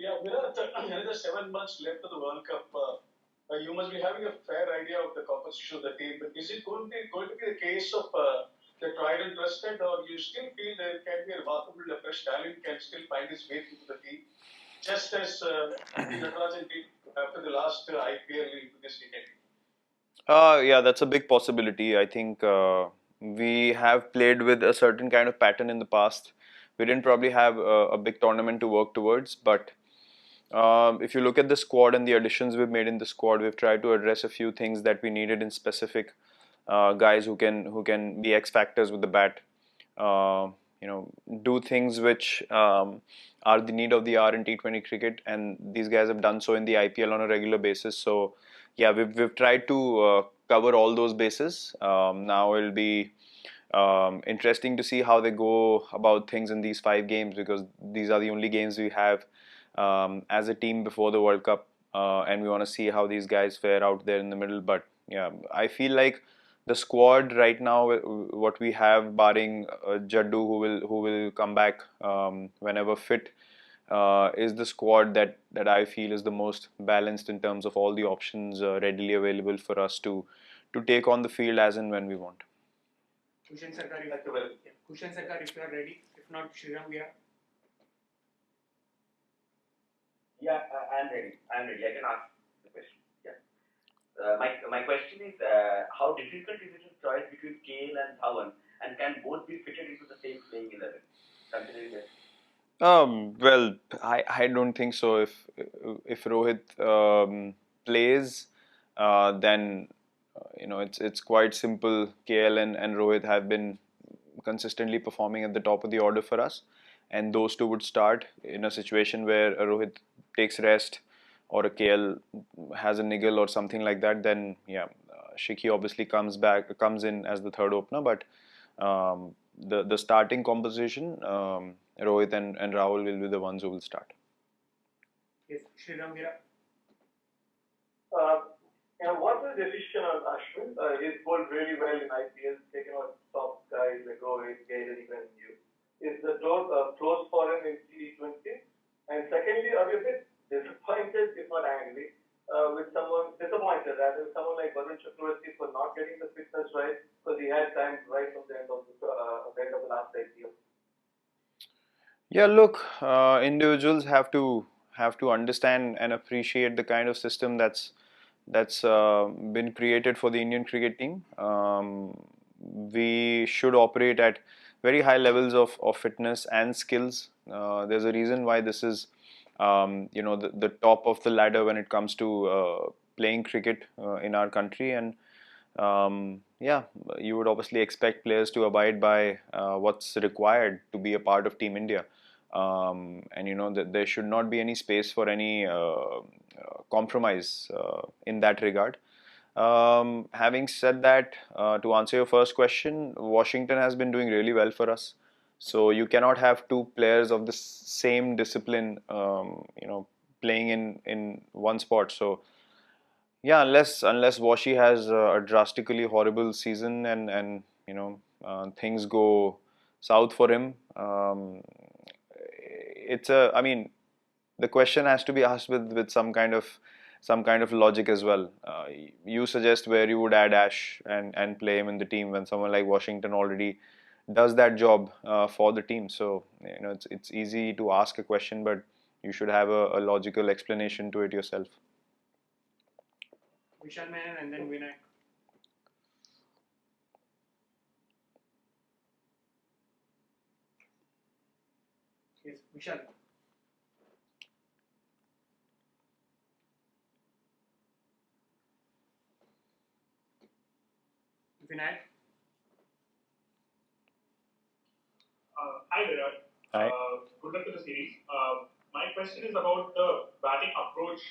Yeah, Virat, another 7 months left of the World Cup. You must be having a fair idea of the composition of the team. But is it going to be the case of the tried and trusted, or you still feel there can be a remarkable fresh talent can still find its way into the team, just as the Natarajan did after the last IPL into this decade? Yeah, that's a big possibility. I think we have played with a certain kind of pattern in the past. We didn't probably have a big tournament to work towards, but if you look at the squad and the additions we've made in the squad, we've tried to address a few things that we needed in specific guys who can be X factors with the bat. Uh, do things which are the need of the hour in T20 cricket, and these guys have done so in the IPL on a regular basis. So, yeah, we've tried to cover all those bases. Now it'll be interesting to see how they go about things in these 5 games, because these are the only games we have as a team before the World Cup, and we want to see how these guys fare out there in the middle. But yeah, I feel like the squad right now, what we have, barring Jaddu, who will come back whenever fit, is the squad that I feel is the most balanced in terms of all the options readily available for us to take on the field as and when we want. Kushan Sarkar, Kushan Sarkar, if you are ready. If not, Shriram, we are. Yeah, I'm ready. I'm ready. I can ask the question. Yeah. My question is, how difficult is it to choose between Kale and Dhawan, and can both be fitted into the same playing 11? Considering that. Well, I don't think so. If Rohit plays, then it's quite simple. KL and Rohit have been consistently performing at the top of the order for us, and those two would start in a situation where a Rohit takes rest or a KL has a niggle or something like that. Then yeah, Shikhi obviously comes in as the third opener, but the starting composition, Rohit and Rahul will be the ones who will start. Yes, Shriram, we are. What was the decision on Ashwin? He's bowled really well in IPL, taken out top guys like Rohit, Gale, and even you. Is the door closed for him in T20? And secondly, are you a bit disappointed, if not angry, with someone, disappointed rather, with someone like Varun Chakravarti for not getting the fitness right because he had time right from the end of the last IPL? Yeah, look, individuals have to understand and appreciate the kind of system that's been created for the Indian cricket team. We should operate at very high levels of fitness and skills. There's a reason why this is, the top of the ladder when it comes to playing cricket in our country. And yeah, you would obviously expect players to abide by what's required to be a part of Team India. And that there should not be any space for any compromise in that regard. Having said that, to answer your first question, Washington has been doing really well for us. So you cannot have two players of the same discipline, playing in one spot. So yeah, unless Washi has a drastically horrible season and things go south for him, I mean, the question has to be asked with some kind of logic as well. You suggest where you would add Ash and play him in the team when someone like Washington already does that job for the team. So it's easy to ask a question, but you should have a logical explanation to it yourself. Vishal Menon and then Vinayak. Yes, Vishal. Vinayak. Hi Virat. Hi. Good luck to the series. My question is about the batting approach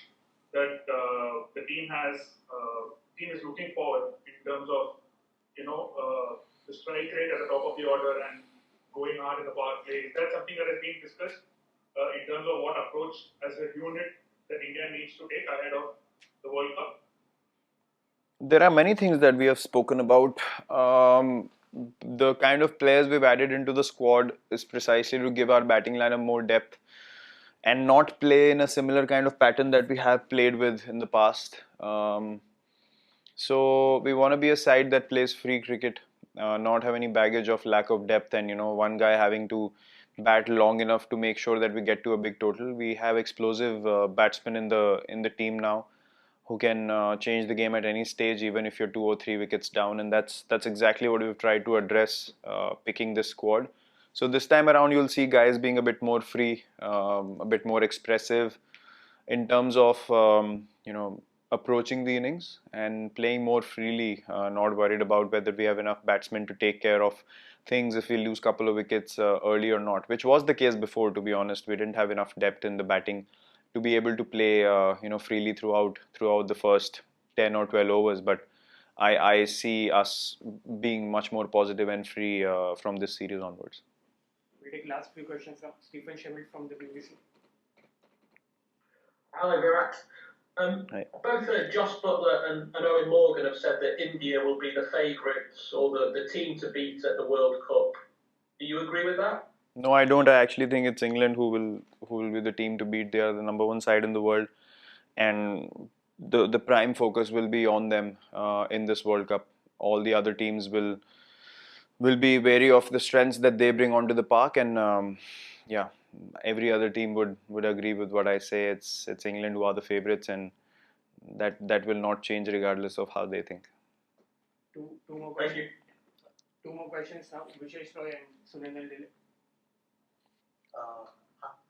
that the team is looking for in terms of the strike rate at the top of the order and going hard in the power play. Is that something that has been discussed in terms of what approach as a unit that India needs to take ahead of the World Cup? There are many things that we have spoken about. The kind of players we've added into the squad is precisely to give our batting lineup more depth and not play in a similar kind of pattern that we have played with in the past. So we want to be a side that plays free cricket, not have any baggage of lack of depth, and one guy having to bat long enough to make sure that we get to a big total. We have explosive batsmen in the team now who can change the game at any stage, even if you're 2 or 3 wickets down, and that's exactly what we've tried to address picking this squad. So this time around, you'll see guys being a bit more free, a bit more expressive in terms of approaching the innings and playing more freely, not worried about whether we have enough batsmen to take care of things if we lose a couple of wickets early or not, which was the case before. To be honest, we didn't have enough depth in the batting to be able to play freely throughout the first 10 or 12 overs. But I see us being much more positive and free from this series onwards. We take last few questions from Stephen Shemill from the BBC. Hello, Virat. Hi. Both Josh Butler and Owen Morgan have said that India will be the favourites or the team to beat at the World Cup. Do you agree with that? No, I don't. I actually think it's England who will be the team to beat. They are the number one side in the world, and the prime focus will be on them in this World Cup. All the other teams will be wary of the strengths that they bring onto the park, and yeah, every other team would agree with what I say. It's England who are the favourites, and that will not change regardless of how they think. Two more Thank questions. you. 2 more questions now. Vishesh Roy and Sunil Dile.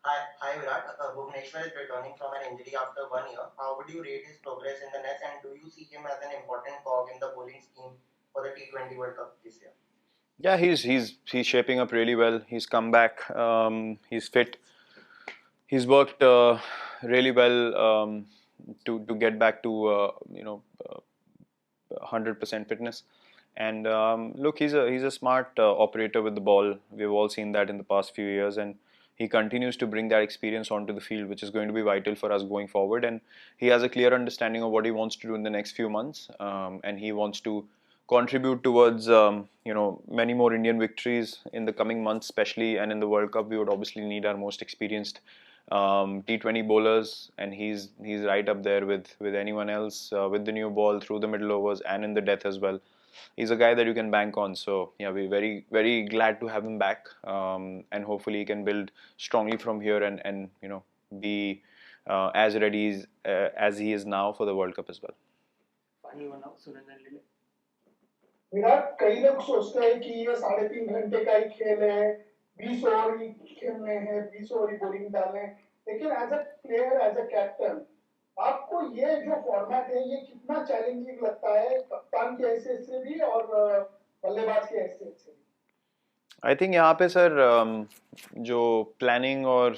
Hi Virat. Bhuvneshwar is returning from an injury after 1 year. How would you rate his progress in the nets, and do you see him as an important cog in the bowling scheme for the T20 World Cup this year? Yeah, he's shaping up really well. He's come back. He's fit. He's worked really well to get back to 100% fitness. And look, he's a smart operator with the ball. We've all seen that in the past few years, and he continues to bring that experience onto the field, which is going to be vital for us going forward. And he has a clear understanding of what he wants to do in the next few months, and he wants to contribute towards many more Indian victories in the coming months, especially. And in the World Cup, we would obviously need our most experienced T20 bowlers, and he's right up there with anyone else with the new ball through the middle overs and in the death as well. He's a guy that you can bank on. So yeah, we're very, very glad to have him back, and hopefully he can build strongly from here and be as ready as he is now for the World Cup as well. Final one now, Sunil Dile. Virat कई लोग सोचते हैं कि ये 3.5 घंटे का ही खेल है, 20 ओवर ही खेलने हैं, 20 ओवर ही बॉलिंग डालने हैं, लेकिन as a player, as a captain, आपको ये जो फॉर्मेट है ये कितना चैलेंजिंग लगता है, कप्तान की हैसियत से भी और बल्लेबाज की हैसियत से भी? आई थिंक यहाँ पे सर जो प्लानिंग और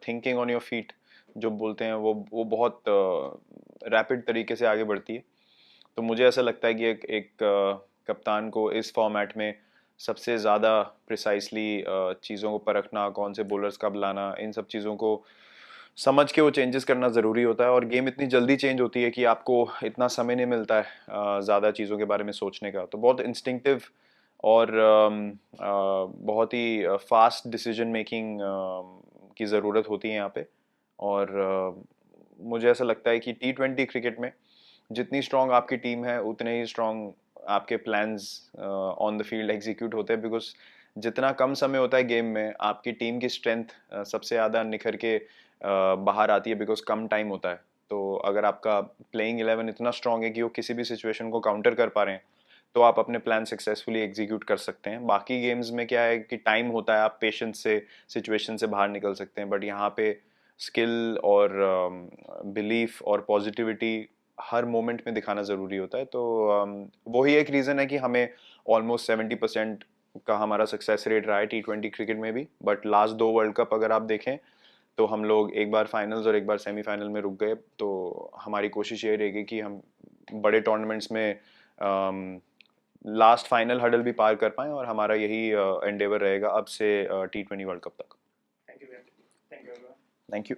थिंकिंग ऑन योर फीट जो बोलते हैं वो बहुत रैपिड तरीके से आगे बढ़ती है. तो मुझे ऐसा लगता है कि एक कप्तान को इस फॉर्मेट में सबसे ज़्यादा प्रिसाइसली चीज़ों को परखना, कौन से बॉलर्स कब लाना, इन सब चीज़ों को समझ के वो चेंजेस करना ज़रूरी होता है. और गेम इतनी जल्दी चेंज होती है कि आपको इतना समय नहीं मिलता है ज़्यादा चीज़ों के बारे में सोचने का. तो बहुत इंस्टिंक्टिव और बहुत ही फास्ट डिसीजन मेकिंग की ज़रूरत होती है यहाँ पे. और मुझे ऐसा लगता है कि T20 क्रिकेट में जितनी स्ट्रॉन्ग आपकी टीम है उतने ही स्ट्रॉन्ग आपके plans on the field execute होते हैं. बिकॉज जितना कम समय होता है गेम में, आपकी टीम की स्ट्रेंथ सबसे ज़्यादा निखर के बाहर आती है, बिकॉज कम टाइम होता है. तो अगर आपका प्लेइंग 11 इतना स्ट्रॉन्ग है कि वो किसी भी सिचुएशन को काउंटर कर पा रहे हैं, तो आप अपने प्लान सक्सेसफुली एग्जीक्यूट कर सकते हैं. बाकी गेम्स में क्या है कि टाइम होता है, आप पेशेंस से सिचुएशन से बाहर निकल सकते हैं. बट यहाँ पे स्किल और बिलीफ और पॉजिटिविटी हर मोमेंट में दिखाना ज़रूरी होता है. तो वही एक रीज़न है कि हमें ऑलमोस्ट 70% का हमारा सक्सेस रेट रहा है T20 क्रिकेट में भी. बट लास्ट 2 वर्ल्ड कप अगर आप देखें तो हम लोग एक बार फाइनल्स और एक बार सेमीफाइनल में रुक गए. तो हमारी कोशिश ये रहेगी कि हम बड़े टूर्नामेंट्स में लास्ट फाइनल हडल भी पार कर पाएँ, और हमारा यही एंडेवर रहेगा अब से T20 वर्ल्ड कप तक. Thank you. Thank you.